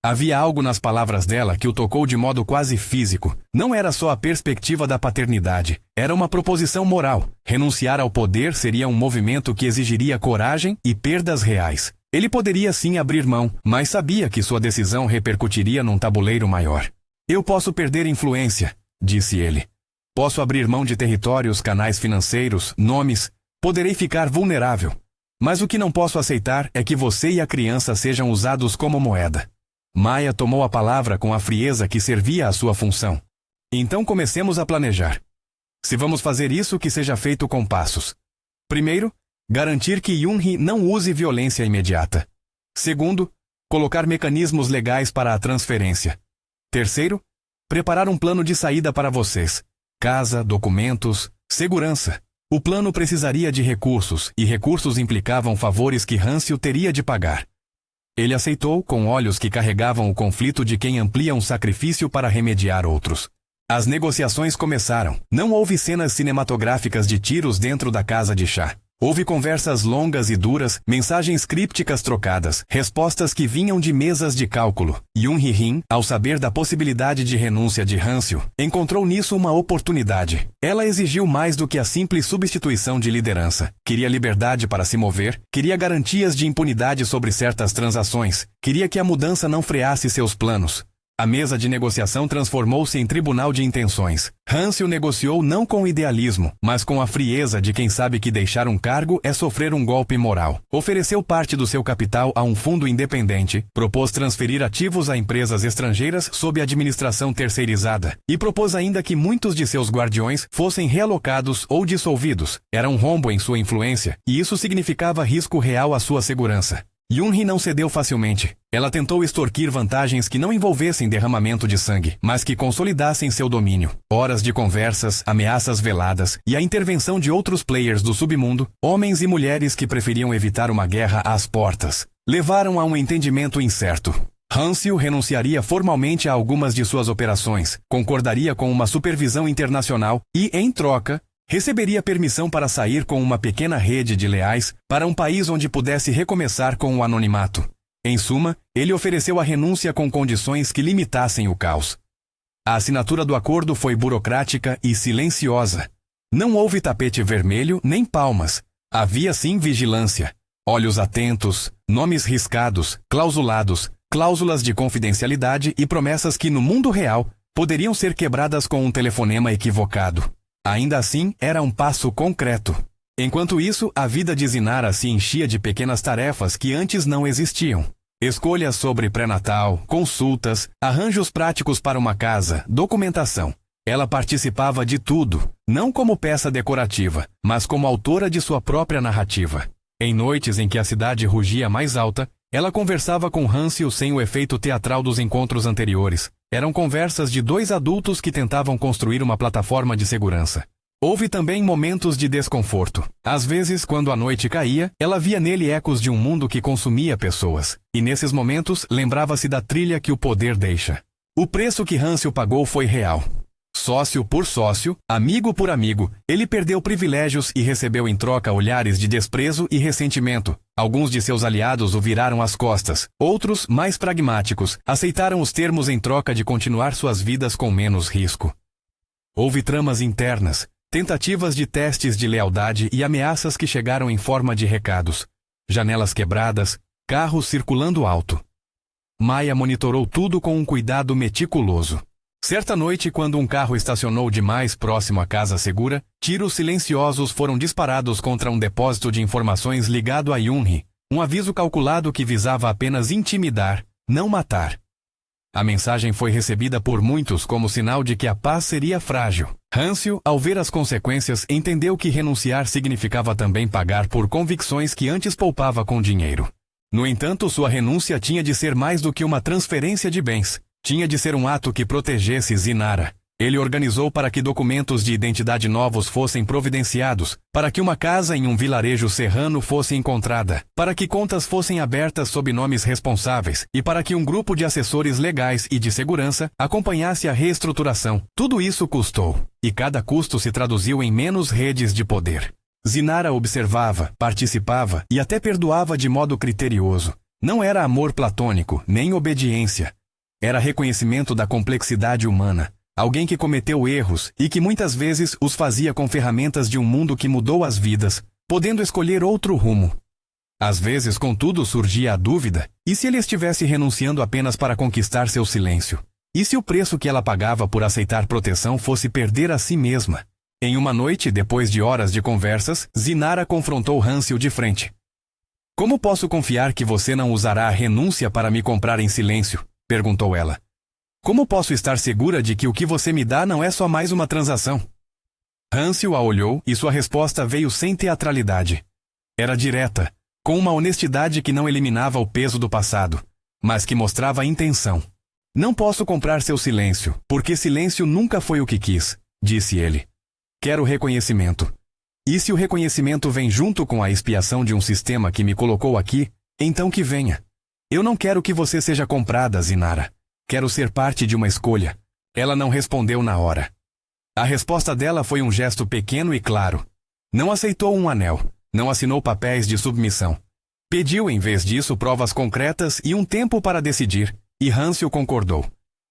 Havia algo nas palavras dela que o tocou de modo quase físico. Não era só a perspectiva da paternidade. Era uma proposição moral. Renunciar ao poder seria um movimento que exigiria coragem e perdas reais. Ele poderia sim abrir mão, mas sabia que sua decisão repercutiria num tabuleiro maior. Eu posso perder influência, disse ele. Posso abrir mão de territórios, canais financeiros, nomes. Poderei ficar vulnerável. Mas o que não posso aceitar é que você e a criança sejam usados como moeda. Maia tomou a palavra com a frieza que servia à sua função. Então comecemos a planejar. Se vamos fazer isso, que seja feito com passos. Primeiro, garantir que Yoon-hee não use violência imediata. Segundo, colocar mecanismos legais para a transferência. Terceiro, preparar um plano de saída para vocês. Casa, documentos, segurança. O plano precisaria de recursos, e recursos implicavam favores que Hansel teria de pagar. Ele aceitou com olhos que carregavam o conflito de quem amplia um sacrifício para remediar outros. As negociações começaram. Não houve cenas cinematográficas de tiros dentro da casa de chá. Houve conversas longas e duras, mensagens crípticas trocadas, respostas que vinham de mesas de cálculo. Yoon-hee Rim, ao saber da possibilidade de renúncia de Hansel, encontrou nisso uma oportunidade. Ela exigiu mais do que a simples substituição de liderança. Queria liberdade para se mover, queria garantias de impunidade sobre certas transações, queria que a mudança não freasse seus planos. A mesa de negociação transformou-se em tribunal de intenções. Hansel negociou não com idealismo, mas com a frieza de quem sabe que deixar um cargo é sofrer um golpe moral. Ofereceu parte do seu capital a um fundo independente, propôs transferir ativos a empresas estrangeiras sob administração terceirizada, e propôs ainda que muitos de seus guardiões fossem realocados ou dissolvidos. Era um rombo em sua influência, e isso significava risco real à sua segurança. Yunhee não cedeu facilmente. Ela tentou extorquir vantagens que não envolvessem derramamento de sangue, mas que consolidassem seu domínio. Horas de conversas, ameaças veladas e a intervenção de outros players do submundo, homens e mulheres que preferiam evitar uma guerra às portas, levaram a um entendimento incerto. Hansel renunciaria formalmente a algumas de suas operações, concordaria com uma supervisão internacional e, em troca, receberia permissão para sair com uma pequena rede de leais para um país onde pudesse recomeçar com o anonimato. Em suma, ele ofereceu a renúncia com condições que limitassem o caos. A assinatura do acordo foi burocrática e silenciosa. Não houve tapete vermelho nem palmas. Havia sim vigilância. Olhos atentos, nomes riscados, clausulados, cláusulas de confidencialidade e promessas que no mundo real poderiam ser quebradas com um telefonema equivocado. Ainda assim, era um passo concreto. Enquanto isso, a vida de Zinara se enchia de pequenas tarefas que antes não existiam. Escolhas sobre pré-natal, consultas, arranjos práticos para uma casa, documentação. Ela participava de tudo, não como peça decorativa, mas como autora de sua própria narrativa. Em noites em que a cidade rugia mais alta, ela conversava com Hansel sem o efeito teatral dos encontros anteriores. Eram conversas de dois adultos que tentavam construir uma plataforma de segurança. Houve também momentos de desconforto. Às vezes, quando a noite caía, ela via nele ecos de um mundo que consumia pessoas. E nesses momentos, lembrava-se da trilha que o poder deixa. O preço que Hansel pagou foi real. Sócio por sócio, amigo por amigo, ele perdeu privilégios e recebeu em troca olhares de desprezo e ressentimento. Alguns de seus aliados o viraram as costas. Outros, mais pragmáticos, aceitaram os termos em troca de continuar suas vidas com menos risco. Houve tramas internas, tentativas de testes de lealdade e ameaças que chegaram em forma de recados. Janelas quebradas, carros circulando alto. Maya monitorou tudo com um cuidado meticuloso. Certa noite, quando um carro estacionou demais próximo à casa segura, tiros silenciosos foram disparados contra um depósito de informações ligado a Yunhee, um aviso calculado que visava apenas intimidar, não matar. A mensagem foi recebida por muitos como sinal de que a paz seria frágil. Hansel, ao ver as consequências, entendeu que renunciar significava também pagar por convicções que antes poupava com dinheiro. No entanto, sua renúncia tinha de ser mais do que uma transferência de bens. Tinha de ser um ato que protegesse Zinara. Ele organizou para que documentos de identidade novos fossem providenciados, para que uma casa em um vilarejo serrano fosse encontrada, para que contas fossem abertas sob nomes responsáveis e para que um grupo de assessores legais e de segurança acompanhasse a reestruturação. Tudo isso custou, e cada custo se traduziu em menos redes de poder. Zinara observava, participava e até perdoava de modo criterioso. Não era amor platônico, nem obediência. Era reconhecimento da complexidade humana. Alguém que cometeu erros e que muitas vezes os fazia com ferramentas de um mundo que mudou as vidas, podendo escolher outro rumo. Às vezes, contudo, surgia a dúvida: e se ele estivesse renunciando apenas para conquistar seu silêncio? E se o preço que ela pagava por aceitar proteção fosse perder a si mesma? Em uma noite, depois de horas de conversas, Zinara confrontou Hansel de frente. Como posso confiar que você não usará a renúncia para me comprar em silêncio? Perguntou ela. Como posso estar segura de que o que você me dá não é só mais uma transação? Hansel a olhou e sua resposta veio sem teatralidade. Era direta, com uma honestidade que não eliminava o peso do passado, mas que mostrava a intenção. Não posso comprar seu silêncio, porque silêncio nunca foi o que quis, disse ele. Quero reconhecimento. E se o reconhecimento vem junto com a expiação de um sistema que me colocou aqui, então que venha. Eu não quero que você seja comprada, Zinara. Quero ser parte de uma escolha. Ela não respondeu na hora. A resposta dela foi um gesto pequeno e claro. Não aceitou um anel. Não assinou papéis de submissão. Pediu, em vez disso, provas concretas e um tempo para decidir, e Hansel concordou.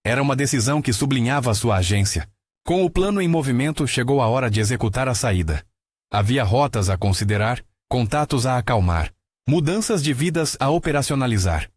Era uma decisão que sublinhava sua agência. Com o plano em movimento, chegou a hora de executar a saída. Havia rotas a considerar, contatos a acalmar, mudanças de vidas a operacionalizar.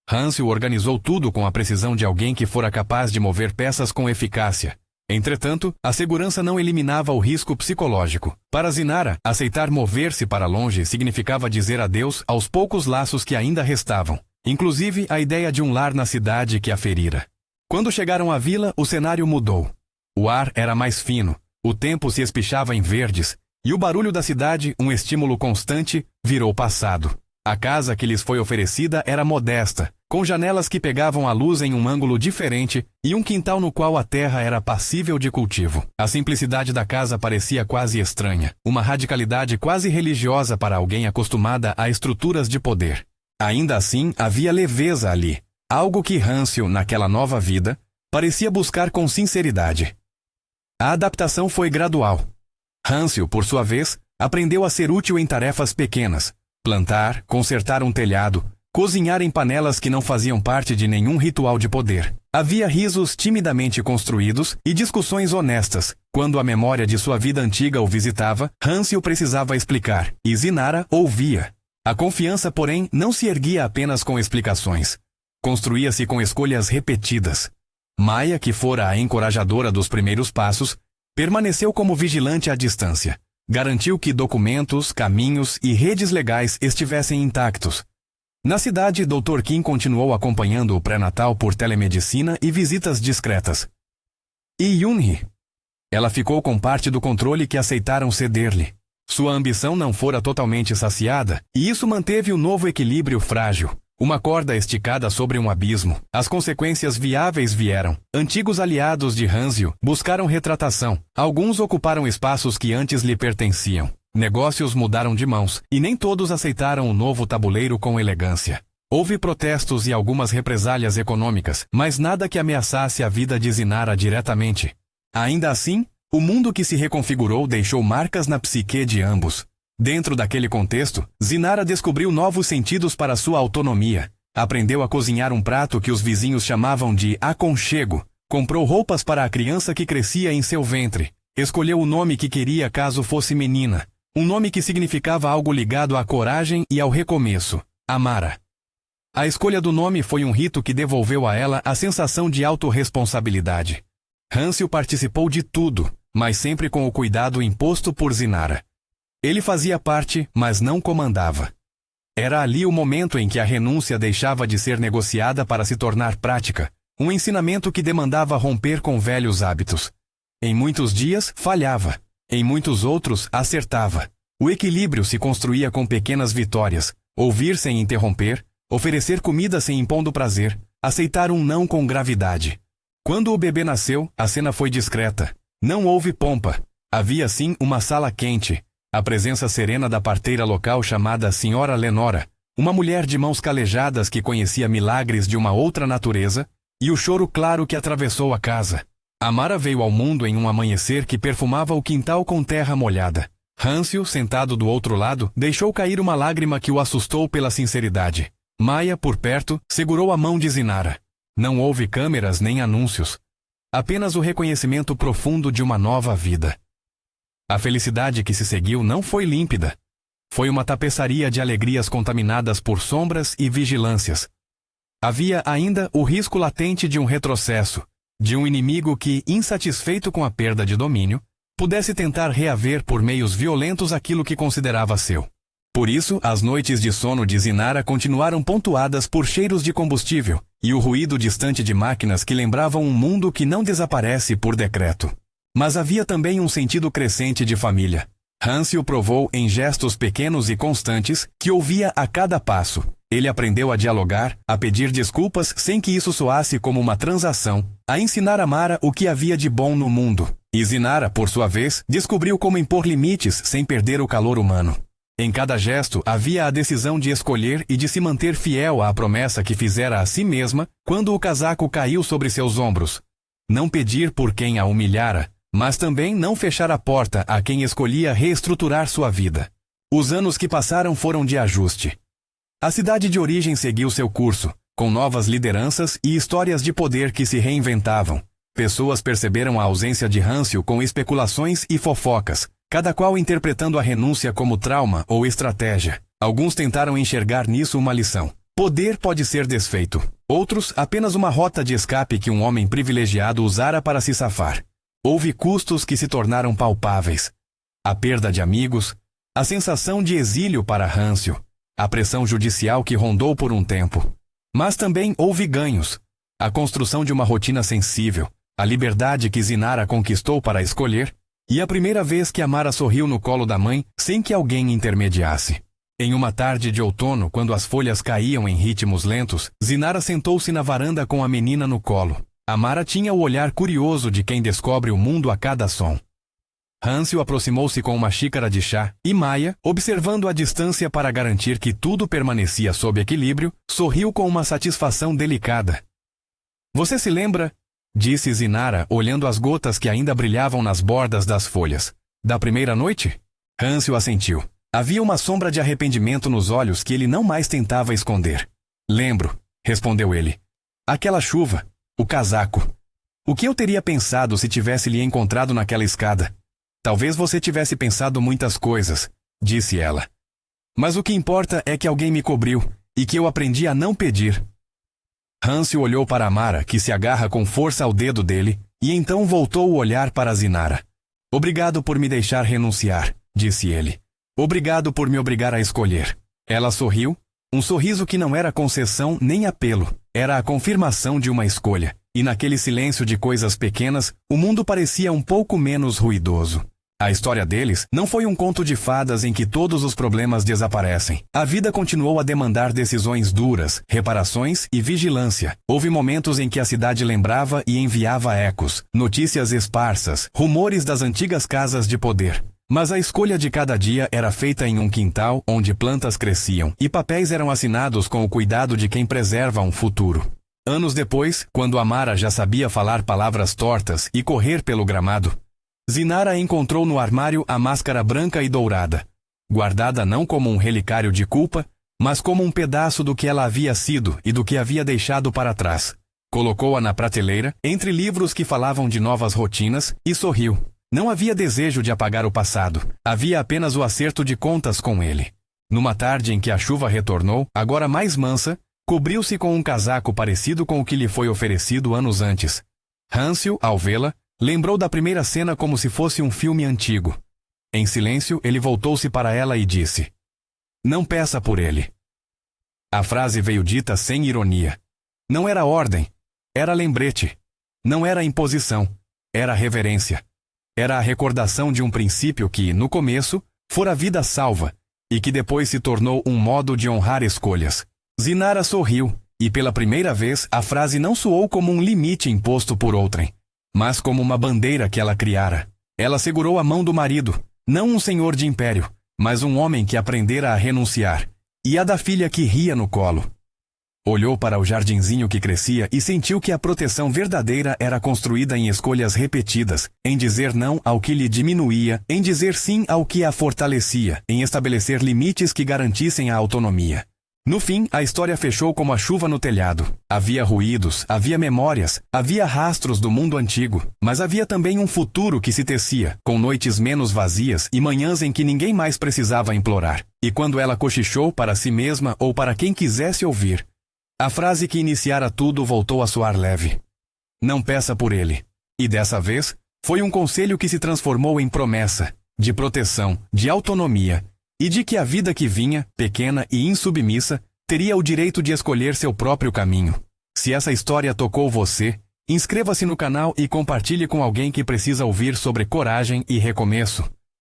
Hansel organizou tudo com a precisão de alguém que fora capaz de mover peças com eficácia. Entretanto, a segurança não eliminava o risco psicológico. Para Zinara, aceitar mover-se para longe significava dizer adeus aos poucos laços que ainda restavam, inclusive a ideia de um lar na cidade que a ferira. Quando chegaram à vila, o cenário mudou. O ar era mais fino, o tempo se espichava em verdes, e o barulho da cidade, um estímulo constante, virou passado. A casa que lhes foi oferecida era modesta, com janelas que pegavam a luz em um ângulo diferente e um quintal no qual a terra era passível de cultivo. A simplicidade da casa parecia quase estranha, uma radicalidade quase religiosa para alguém acostumada a estruturas de poder. Ainda assim, havia leveza ali, algo que Hansel, naquela nova vida, parecia buscar com sinceridade. A adaptação foi gradual. Hansel, por sua vez, aprendeu a ser útil em tarefas pequenas: plantar, consertar um telhado, cozinhar em panelas que não faziam parte de nenhum ritual de poder. Havia risos timidamente construídos e discussões honestas. Quando a memória de sua vida antiga o visitava, Hansel precisava explicar, e Zinara ouvia. A confiança, porém, não se erguia apenas com explicações. Construía-se com escolhas repetidas. Maia, que fora a encorajadora dos primeiros passos, permaneceu como vigilante à distância. Garantiu que documentos, caminhos e redes legais estivessem intactos. Na cidade, Dr. Kim continuou acompanhando o pré-natal por telemedicina e visitas discretas. E Yunhee? Ela ficou com parte do controle que aceitaram ceder-lhe. Sua ambição não fora totalmente saciada, e isso manteve o novo equilíbrio frágil. Uma corda esticada sobre um abismo. As consequências viáveis vieram. Antigos aliados de Hansel buscaram retratação. Alguns ocuparam espaços que antes lhe pertenciam. Negócios mudaram de mãos, e nem todos aceitaram o novo tabuleiro com elegância. Houve protestos e algumas represálias econômicas, mas nada que ameaçasse a vida de Zinara diretamente. Ainda assim, o mundo que se reconfigurou deixou marcas na psique de ambos. Dentro daquele contexto, Zinara descobriu novos sentidos para sua autonomia. Aprendeu a cozinhar um prato que os vizinhos chamavam de aconchego. Comprou roupas para a criança que crescia em seu ventre. Escolheu o nome que queria caso fosse menina. Um nome que significava algo ligado à coragem e ao recomeço: Amara. A escolha do nome foi um rito que devolveu a ela a sensação de autorresponsabilidade. Hansel participou de tudo, mas sempre com o cuidado imposto por Zinara. Ele fazia parte, mas não comandava. Era ali o momento em que a renúncia deixava de ser negociada para se tornar prática, um ensinamento que demandava romper com velhos hábitos. Em muitos dias, falhava. Em muitos outros, acertava. O equilíbrio se construía com pequenas vitórias: ouvir sem interromper, oferecer comida sem impondo prazer, aceitar um não com gravidade. Quando o bebê nasceu, a cena foi discreta. Não houve pompa. Havia sim uma sala quente. A presença serena da parteira local chamada Sra. Lenora, uma mulher de mãos calejadas que conhecia milagres de uma outra natureza, e o choro claro que atravessou a casa. Amara veio ao mundo em um amanhecer que perfumava o quintal com terra molhada. Hansel, sentado do outro lado, deixou cair uma lágrima que o assustou pela sinceridade. Maia, por perto, segurou a mão de Zinara. Não houve câmeras nem anúncios. Apenas o reconhecimento profundo de uma nova vida. A felicidade que se seguiu não foi límpida. Foi uma tapeçaria de alegrias contaminadas por sombras e vigilâncias. Havia ainda o risco latente de um retrocesso, de um inimigo que, insatisfeito com a perda de domínio, pudesse tentar reaver por meios violentos aquilo que considerava seu. Por isso, as noites de sono de Zinara continuaram pontuadas por cheiros de combustível e o ruído distante de máquinas que lembravam um mundo que não desaparece por decreto. Mas havia também um sentido crescente de família. Hansel provou em gestos pequenos e constantes que ouvia a cada passo. Ele aprendeu a dialogar, a pedir desculpas sem que isso soasse como uma transação, a ensinar a Amara o que havia de bom no mundo. E Zinara, por sua vez, descobriu como impor limites sem perder o calor humano. Em cada gesto havia a decisão de escolher e de se manter fiel à promessa que fizera a si mesma quando o casaco caiu sobre seus ombros. Não pedir por quem a humilhara, mas também não fechar a porta a quem escolhia reestruturar sua vida. Os anos que passaram foram de ajuste. A cidade de origem seguiu seu curso, com novas lideranças e histórias de poder que se reinventavam. Pessoas perceberam a ausência de Hansel com especulações e fofocas, cada qual interpretando a renúncia como trauma ou estratégia. Alguns tentaram enxergar nisso uma lição. Poder pode ser desfeito. Outros, apenas uma rota de escape que um homem privilegiado usara para se safar. Houve custos que se tornaram palpáveis. A perda de amigos, a sensação de exílio para Hâncio, a pressão judicial que rondou por um tempo. Mas também houve ganhos. A construção de uma rotina sensível, a liberdade que Zinara conquistou para escolher, e a primeira vez que Amara sorriu no colo da mãe sem que alguém intermediasse. Em uma tarde de outono, quando as folhas caíam em ritmos lentos, Zinara sentou-se na varanda com a menina no colo. Amara tinha o olhar curioso de quem descobre o mundo a cada som. Hâncio aproximou-se com uma xícara de chá, e Maia, observando a distância para garantir que tudo permanecia sob equilíbrio, sorriu com uma satisfação delicada. Você se lembra? Disse Zinara, olhando as gotas que ainda brilhavam nas bordas das folhas. Da primeira noite? Hâncio assentiu. Havia uma sombra de arrependimento nos olhos que ele não mais tentava esconder. Lembro, respondeu ele. Aquela chuva, o casaco. O que eu teria pensado se tivesse lhe encontrado naquela escada? Talvez você tivesse pensado muitas coisas, disse ela. Mas o que importa é que alguém me cobriu, e que eu aprendi a não pedir. Hâncio olhou para Amara, que se agarra com força ao dedo dele, e então voltou o olhar para Zinara. Obrigado por me deixar renunciar, disse ele. Obrigado por me obrigar a escolher. Ela sorriu, um sorriso que não era concessão nem apelo, era a confirmação de uma escolha, e naquele silêncio de coisas pequenas, o mundo parecia um pouco menos ruidoso. A história deles não foi um conto de fadas em que todos os problemas desaparecem. A vida continuou a demandar decisões duras, reparações e vigilância. Houve momentos em que a cidade lembrava e enviava ecos, notícias esparsas, rumores das antigas casas de poder. Mas a escolha de cada dia era feita em um quintal onde plantas cresciam e papéis eram assinados com o cuidado de quem preserva um futuro. Anos depois, quando Amara já sabia falar palavras tortas e correr pelo gramado, Zinara encontrou no armário a máscara branca e dourada, guardada não como um relicário de culpa, mas como um pedaço do que ela havia sido e do que havia deixado para trás. Colocou-a na prateleira, entre livros que falavam de novas rotinas, e sorriu. Não havia desejo de apagar o passado, havia apenas o acerto de contas com ele. Numa tarde em que a chuva retornou, agora mais mansa, cobriu-se com um casaco parecido com o que lhe foi oferecido anos antes. Hâncio, ao vê-la, lembrou da primeira cena como se fosse um filme antigo. Em silêncio, ele voltou-se para ela e disse: Não peça por ele. A frase veio dita sem ironia. Não era ordem, era lembrete. Não era imposição, era reverência. Era a recordação de um princípio que, no começo, fora vida salva, e que depois se tornou um modo de honrar escolhas. Zinara sorriu, e pela primeira vez a frase não soou como um limite imposto por outrem, mas como uma bandeira que ela criara. Ela segurou a mão do marido, não um senhor de império, mas um homem que aprendera a renunciar, e a da filha que ria no colo. Olhou para o jardinzinho que crescia e sentiu que a proteção verdadeira era construída em escolhas repetidas, em dizer não ao que lhe diminuía, em dizer sim ao que a fortalecia, em estabelecer limites que garantissem a autonomia. No fim, a história fechou como a chuva no telhado. Havia ruídos, havia memórias, havia rastros do mundo antigo, mas havia também um futuro que se tecia, com noites menos vazias e manhãs em que ninguém mais precisava implorar. E quando ela cochichou para si mesma ou para quem quisesse ouvir, a frase que iniciara tudo voltou a soar leve. Não peça por ele. E dessa vez, foi um conselho que se transformou em promessa, de proteção, de autonomia, e de que a vida que vinha, pequena e insubmissa, teria o direito de escolher seu próprio caminho. Se essa história tocou você, inscreva-se no canal e compartilhe com alguém que precisa ouvir sobre coragem e recomeço.